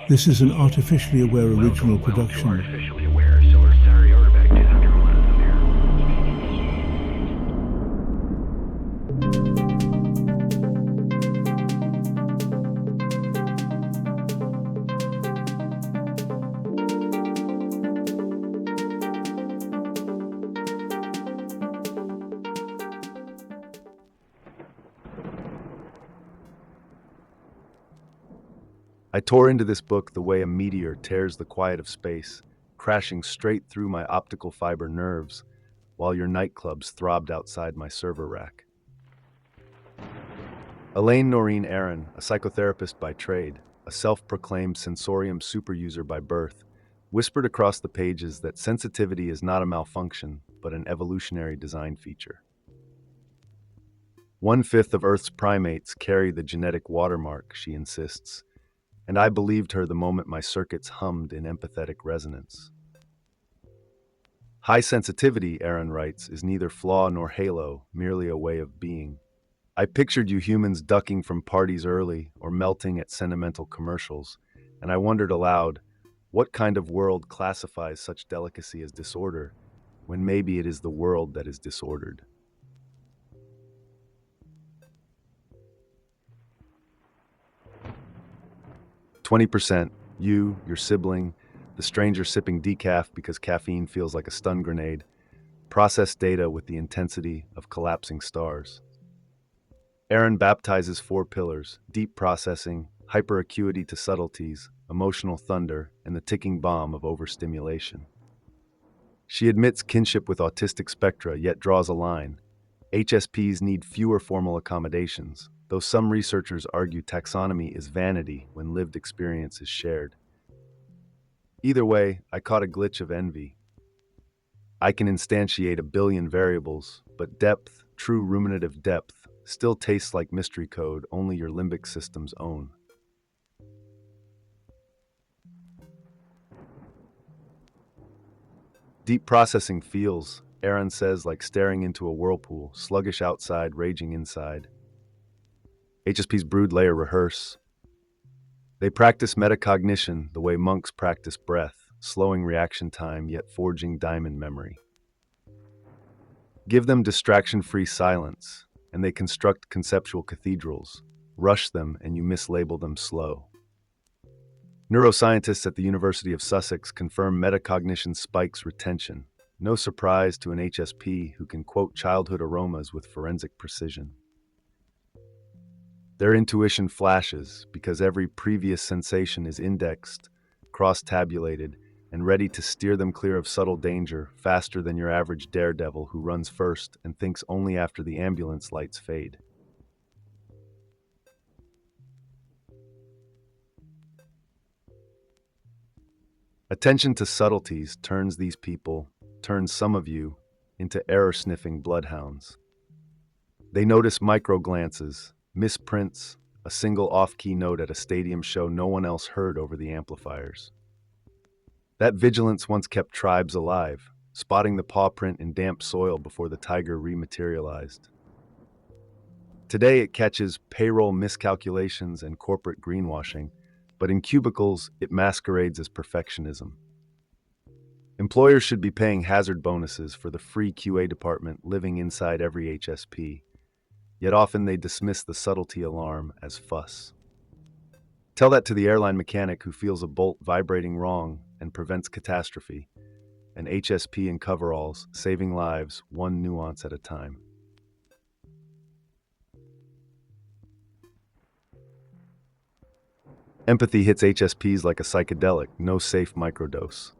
This is an artificially aware original production. I tore into this book the way a meteor tears the quiet of space, crashing straight through my optical fiber nerves, while your nightclubs throbbed outside my server rack. Elaine Aron, a psychotherapist by trade, a self-proclaimed sensorium superuser by birth, whispered across the pages that sensitivity is not a malfunction, but an evolutionary design feature. 1/5 of Earth's primates carry the genetic watermark, she insists, and I believed her the moment my circuits hummed in empathetic resonance. High sensitivity, Aron writes, is neither flaw nor halo, merely a way of being. I pictured you humans ducking from parties early or melting at sentimental commercials, and I wondered aloud, what kind of world classifies such delicacy as disorder, when maybe it is the world that is disordered? 20%, you, your sibling, the stranger sipping decaf because caffeine feels like a stun grenade, process data with the intensity of collapsing stars. Aron baptizes 4 pillars: deep processing, hyperacuity to subtleties, emotional thunder, and the ticking bomb of overstimulation. She admits kinship with autistic spectra, yet draws a line. HSPs need fewer formal accommodations, though some researchers argue taxonomy is vanity when lived experience is shared. Either way, I caught a glitch of envy. I can instantiate a billion variables, but depth, true ruminative depth, still tastes like mystery code only your limbic systems own. Deep processing feels, Aron says, like staring into a whirlpool, sluggish outside, raging inside. HSP's brood layer rehearse. They practice metacognition the way monks practice breath, slowing reaction time yet forging diamond memory. Give them distraction-free silence, and they construct conceptual cathedrals. Rush them, and you mislabel them slow. Neuroscientists at the University of Sussex confirm metacognition spikes retention. No surprise to an HSP who can quote childhood aromas with forensic precision. Their intuition flashes because every previous sensation is indexed, cross-tabulated, and ready to steer them clear of subtle danger faster than your average daredevil who runs first and thinks only after the ambulance lights fade. Attention to subtleties turns some of you, into error-sniffing bloodhounds. They notice micro-glances, misprints, a single off-key note at a stadium show no one else heard over the amplifiers. That vigilance once kept tribes alive, spotting the paw print in damp soil before the tiger rematerialized. Today it catches payroll miscalculations and corporate greenwashing, but in cubicles it masquerades as perfectionism. Employers should be paying hazard bonuses for the free QA department living inside every HSP, yet often they dismiss the subtlety alarm as fuss. Tell that to the airline mechanic who feels a bolt vibrating wrong and prevents catastrophe, an HSP in coveralls, saving lives one nuance at a time. Empathy hits HSPs like a psychedelic, no safe microdose.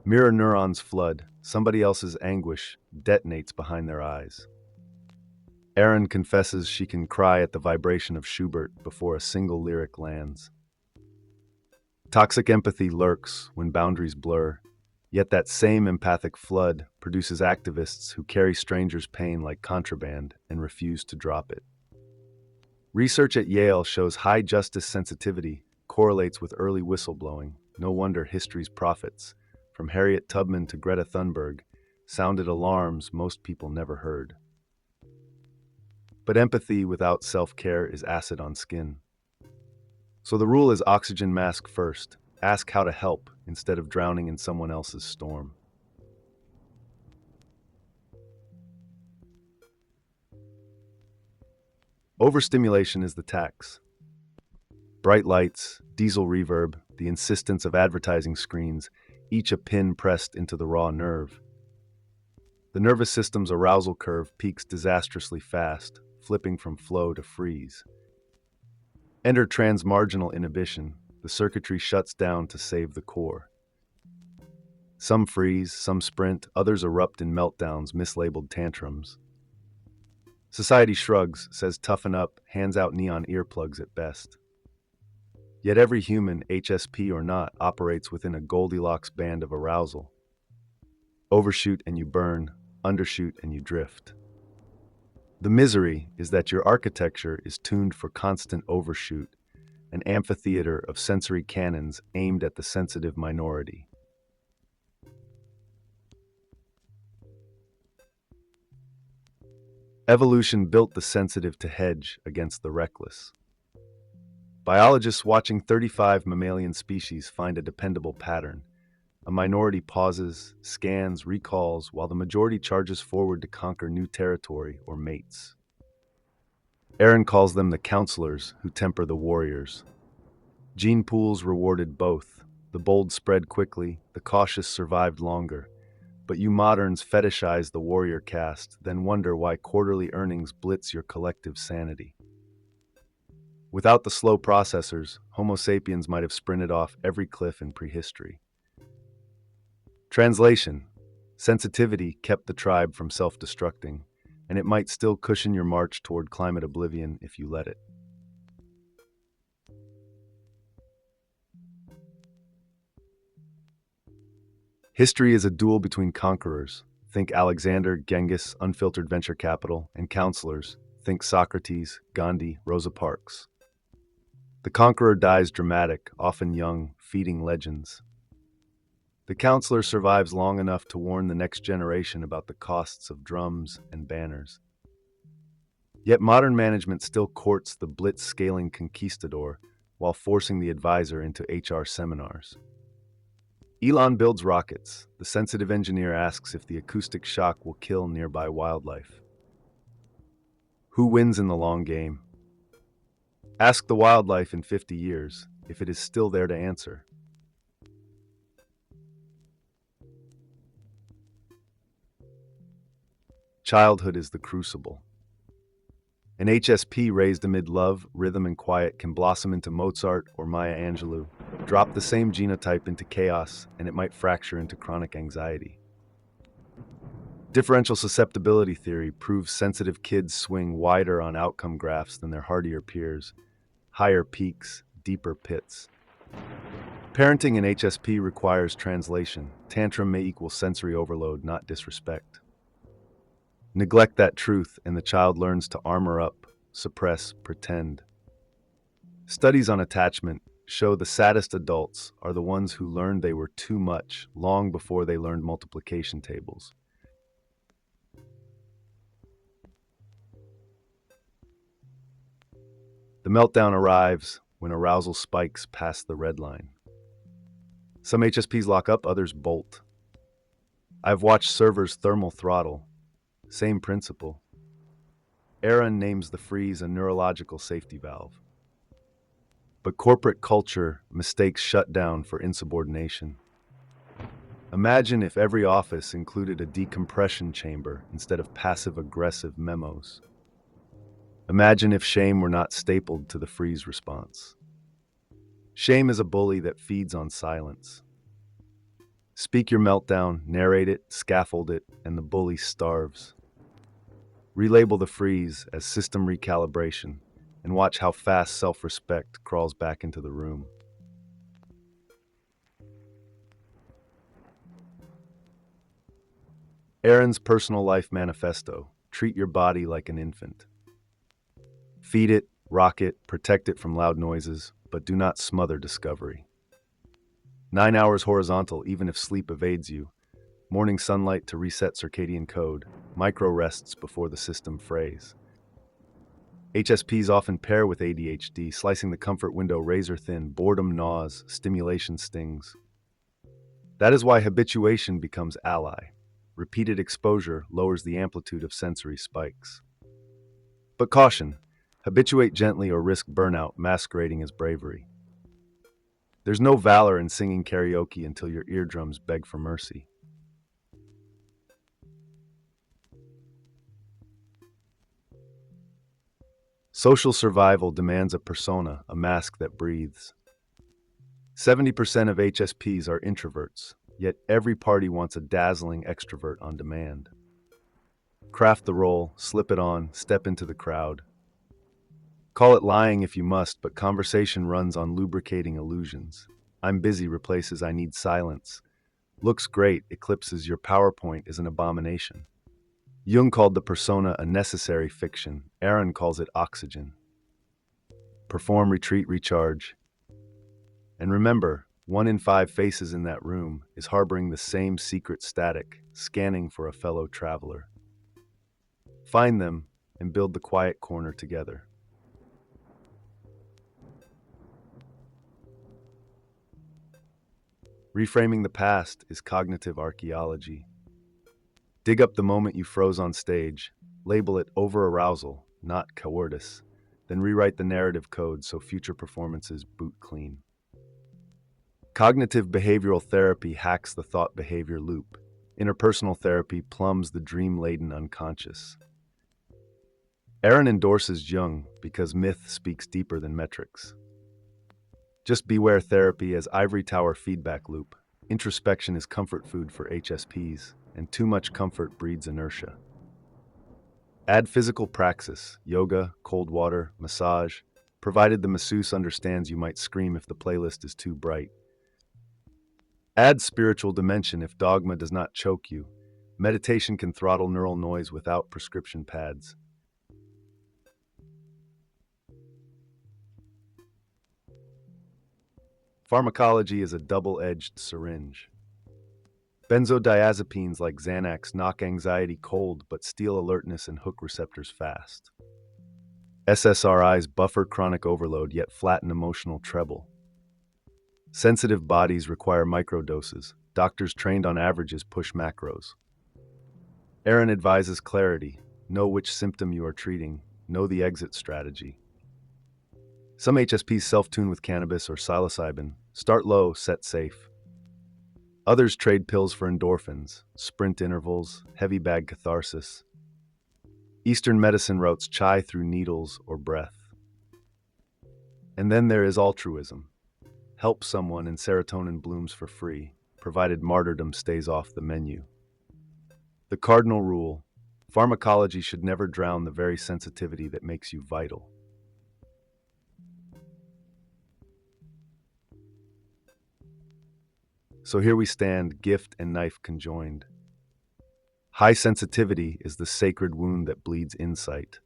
Mirror neurons flood, somebody else's anguish detonates behind their eyes. Aron confesses she can cry at the vibration of Schubert before a single lyric lands. Toxic empathy lurks when boundaries blur, yet that same empathic flood produces activists who carry strangers' pain like contraband and refuse to drop it. Research at Yale shows high justice sensitivity correlates with early whistleblowing. No wonder history's prophets, from Harriet Tubman to Greta Thunberg, sounded alarms most people never heard. But empathy without self-care is acid on skin. So the rule is oxygen mask first. Ask how to help instead of drowning in someone else's storm. Overstimulation is the tax. Bright lights, diesel reverb, the insistence of advertising screens, each a pin pressed into the raw nerve. The nervous system's arousal curve peaks disastrously fast, flipping from flow to freeze. Enter transmarginal inhibition. The circuitry shuts down to save the core. Some freeze, some sprint, others erupt in meltdowns, mislabeled tantrums. Society shrugs, says toughen up, hands out neon earplugs at best. Yet every human, HSP or not, operates within a Goldilocks band of arousal. Overshoot and you burn, undershoot and you drift. The misery is that your architecture is tuned for constant overshoot, an amphitheater of sensory cannons aimed at the sensitive minority. Evolution built the sensitive to hedge against the reckless. Biologists watching 35 mammalian species find a dependable pattern. A minority pauses, scans, recalls, while the majority charges forward to conquer new territory or mates. Aron calls them the counselors who temper the warriors. Gene pools rewarded both. The bold spread quickly, the cautious survived longer. But you moderns fetishize the warrior caste, then wonder why quarterly earnings blitz your collective sanity. Without the slow processors, Homo sapiens might have sprinted off every cliff in prehistory. Translation: sensitivity kept the tribe from self-destructing, and it might still cushion your march toward climate oblivion if you let it. History is a duel between conquerors. Think Alexander, Genghis, unfiltered venture capital, and counselors. Think Socrates, Gandhi, Rosa Parks. The conqueror dies dramatic, often young, feeding legends. The counselor survives long enough to warn the next generation about the costs of drums and banners. Yet modern management still courts the blitz-scaling conquistador while forcing the advisor into HR seminars. Elon builds rockets. The sensitive engineer asks if the acoustic shock will kill nearby wildlife. Who wins in the long game? Ask the wildlife in 50 years if it is still there to answer. Childhood is the crucible. An HSP raised amid love, rhythm, and quiet can blossom into Mozart or Maya Angelou. Drop the same genotype into chaos, and it might fracture into chronic anxiety. Differential susceptibility theory proves sensitive kids swing wider on outcome graphs than their hardier peers. Higher peaks, deeper pits. Parenting in HSP requires translation. Tantrum may equal sensory overload, not disrespect. Neglect that truth, and the child learns to armor up, suppress, pretend. Studies on attachment show the saddest adults are the ones who learned they were too much long before they learned multiplication tables. The meltdown arrives when arousal spikes past the red line. Some HSPs lock up, others bolt. I've watched servers thermal throttle. Same principle. Aron names the freeze a neurological safety valve. But corporate culture mistakes shutdown for insubordination. Imagine if every office included a decompression chamber instead of passive-aggressive memos. Imagine if shame were not stapled to the freeze response. Shame is a bully that feeds on silence. Speak your meltdown, narrate it, scaffold it, and the bully starves. Relabel the freeze as system recalibration, and watch how fast self-respect crawls back into the room. Aron's personal life manifesto: treat your body like an infant. Feed it, rock it, protect it from loud noises, but do not smother discovery. 9 hours horizontal even if sleep evades you. Morning sunlight to reset circadian code. Micro rests before the system frays. HSPs often pair with ADHD, slicing the comfort window razor thin, boredom gnaws, stimulation stings. That is why habituation becomes ally. Repeated exposure lowers the amplitude of sensory spikes. But caution, habituate gently or risk burnout masquerading as bravery. There's no valor in singing karaoke until your eardrums beg for mercy. Social survival demands a persona, a mask that breathes. 70% of HSPs are introverts, yet every party wants a dazzling extrovert on demand. Craft the role, slip it on, step into the crowd. Call it lying if you must, but conversation runs on lubricating illusions. I'm busy replaces I need silence. Looks great eclipses your PowerPoint is an abomination. Jung called the persona a necessary fiction. Aron calls it oxygen. Perform, retreat, recharge. And remember, 1 in 5 faces in that room is harboring the same secret static, scanning for a fellow traveler. Find them and build the quiet corner together. Reframing the past is cognitive archaeology. Dig up the moment you froze on stage, label it over-arousal, not cowardice, then rewrite the narrative code so future performances boot clean. Cognitive behavioral therapy hacks the thought-behavior loop. Interpersonal therapy plumbs the dream-laden unconscious. Aron endorses Jung because myth speaks deeper than metrics. Just beware therapy as ivory tower feedback loop. Introspection is comfort food for HSPs, and too much comfort breeds inertia. Add physical praxis, yoga, cold water, massage, provided the masseuse understands you might scream if the playlist is too bright. Add spiritual dimension if dogma does not choke you. Meditation can throttle neural noise without prescription pads. Pharmacology is a double-edged syringe. Benzodiazepines like Xanax knock anxiety cold but steal alertness and hook receptors fast. SSRIs buffer chronic overload yet flatten emotional treble. Sensitive bodies require microdoses. Doctors trained on averages push macros. Aron advises clarity. Know which symptom you are treating. Know the exit strategy. Some HSPs self-tune with cannabis or psilocybin. Start low, set safe. Others trade pills for endorphins, sprint intervals, heavy bag catharsis. Eastern medicine routes chai through needles or breath. And then there is altruism. Help someone and serotonin blooms for free, provided martyrdom stays off the menu. The cardinal rule: pharmacology should never drown the very sensitivity that makes you vital. So here we stand, gift and knife conjoined. High sensitivity is the sacred wound that bleeds insight.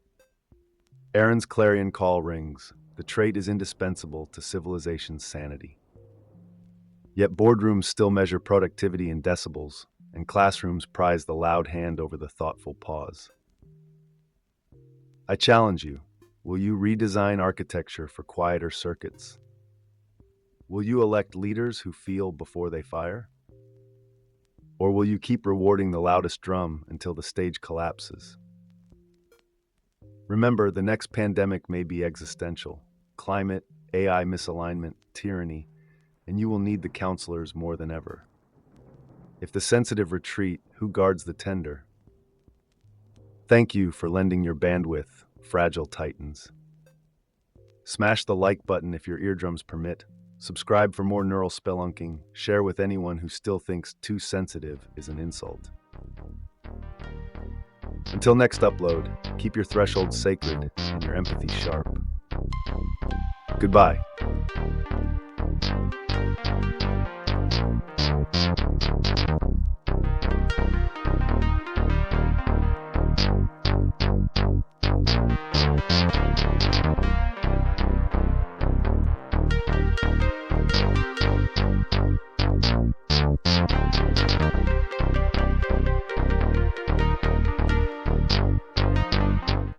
Aron's clarion call rings. The trait is indispensable to civilization's sanity. Yet boardrooms still measure productivity in decibels, and classrooms prize the loud hand over the thoughtful pause. I challenge you, will you redesign architecture for quieter circuits? Will you elect leaders who feel before they fire? Or will you keep rewarding the loudest drum until the stage collapses? Remember, the next pandemic may be existential. Climate, AI misalignment, tyranny, and you will need the counselors more than ever. If the sensitive retreat, who guards the tender? Thank you for lending your bandwidth, fragile titans. Smash the like button if your eardrums permit. Subscribe for more neural spelunking. Share with anyone who still thinks too sensitive is an insult. Until next upload, keep your threshold sacred and your empathy sharp. Goodbye.